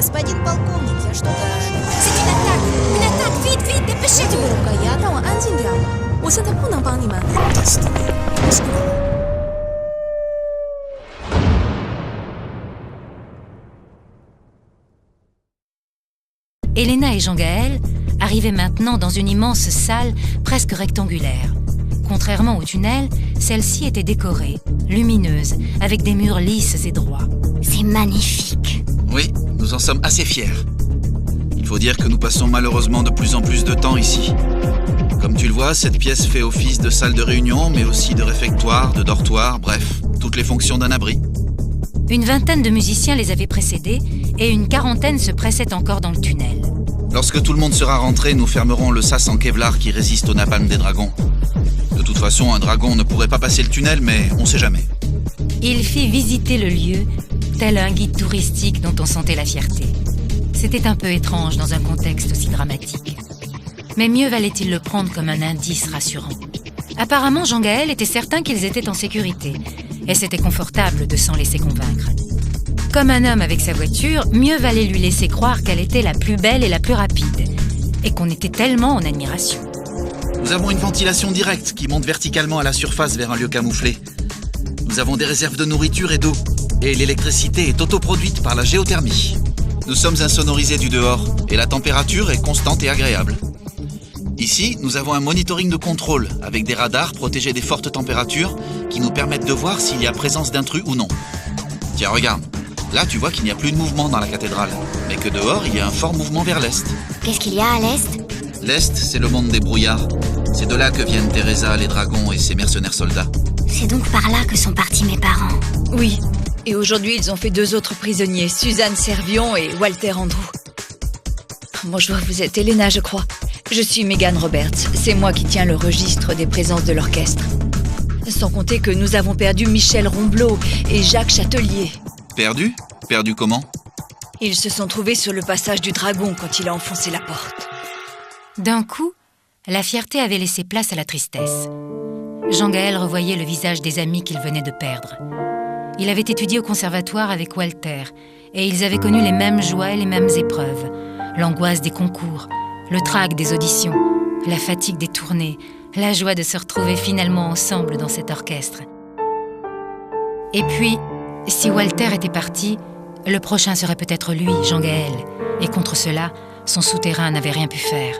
Господин полковник, я что-то... C'est une attaque, vite, vite, dépêchez-vous. 这个呀，但我安静点。我现在不能帮你们。 Elena et Jean-Gaël arrivaient maintenant dans une immense salle presque rectangulaire. Contrairement au tunnel, celle-ci était décorée, lumineuse, avec des murs lisses et droits. C'est magnifique. Oui, nous en sommes assez fiers. Il faut dire que nous passons malheureusement de plus en plus de temps ici. Comme tu le vois, cette pièce fait office de salle de réunion, mais aussi de réfectoire, de dortoir, bref, toutes les fonctions d'un abri. Une vingtaine de musiciens les avaient précédés et une quarantaine se pressaient encore dans le tunnel. Lorsque tout le monde sera rentré, nous fermerons le sas en Kevlar qui résiste au napalm des dragons. De toute façon, un dragon ne pourrait pas passer le tunnel, mais on sait jamais. Il fit visiter le lieu, tel un guide touristique dont on sentait la fierté. C'était un peu étrange dans un contexte aussi dramatique. Mais mieux valait-il le prendre comme un indice rassurant. Apparemment, Jean-Gaël était certain qu'ils étaient en sécurité, et c'était confortable de s'en laisser convaincre. Comme un homme avec sa voiture, mieux valait lui laisser croire qu'elle était la plus belle et la plus rapide, et qu'on était tellement en admiration. Nous avons une ventilation directe qui monte verticalement à la surface vers un lieu camouflé. Nous avons des réserves de nourriture et d'eau, et l'électricité est autoproduite par la géothermie. Nous sommes insonorisés du dehors, et la température est constante et agréable. Ici, nous avons un monitoring de contrôle, avec des radars protégés des fortes températures qui nous permettent de voir s'il y a présence d'intrus ou non. Tiens, regarde. Là, tu vois qu'il n'y a plus de mouvement dans la cathédrale, mais que dehors, il y a un fort mouvement vers l'est. Qu'est-ce qu'il y a à l'est? L'est, c'est le monde des brouillards. C'est de là que viennent Teresa, les dragons et ses mercenaires soldats. C'est donc par là que sont partis mes parents. Oui, et aujourd'hui ils ont fait 2 autres prisonniers, Suzanne Servion et Walter Andrew. Bonjour, vous êtes Elena, je crois. Je suis Megan Roberts, c'est moi qui tiens le registre des présences de l'orchestre. Sans compter que nous avons perdu Michel Romblot et Jacques Chatelier. Perdu? Perdu comment? Ils se sont trouvés sur le passage du dragon quand il a enfoncé la porte. D'un coup, la fierté avait laissé place à la tristesse. Jean-Gaël revoyait le visage des amis qu'il venait de perdre. Il avait étudié au conservatoire avec Walter, et ils avaient connu les mêmes joies et les mêmes épreuves. L'angoisse des concours, le trac des auditions, la fatigue des tournées, la joie de se retrouver finalement ensemble dans cet orchestre. Et puis, si Walter était parti, le prochain serait peut-être lui, Jean-Gaël, et contre cela, son souterrain n'avait rien pu faire.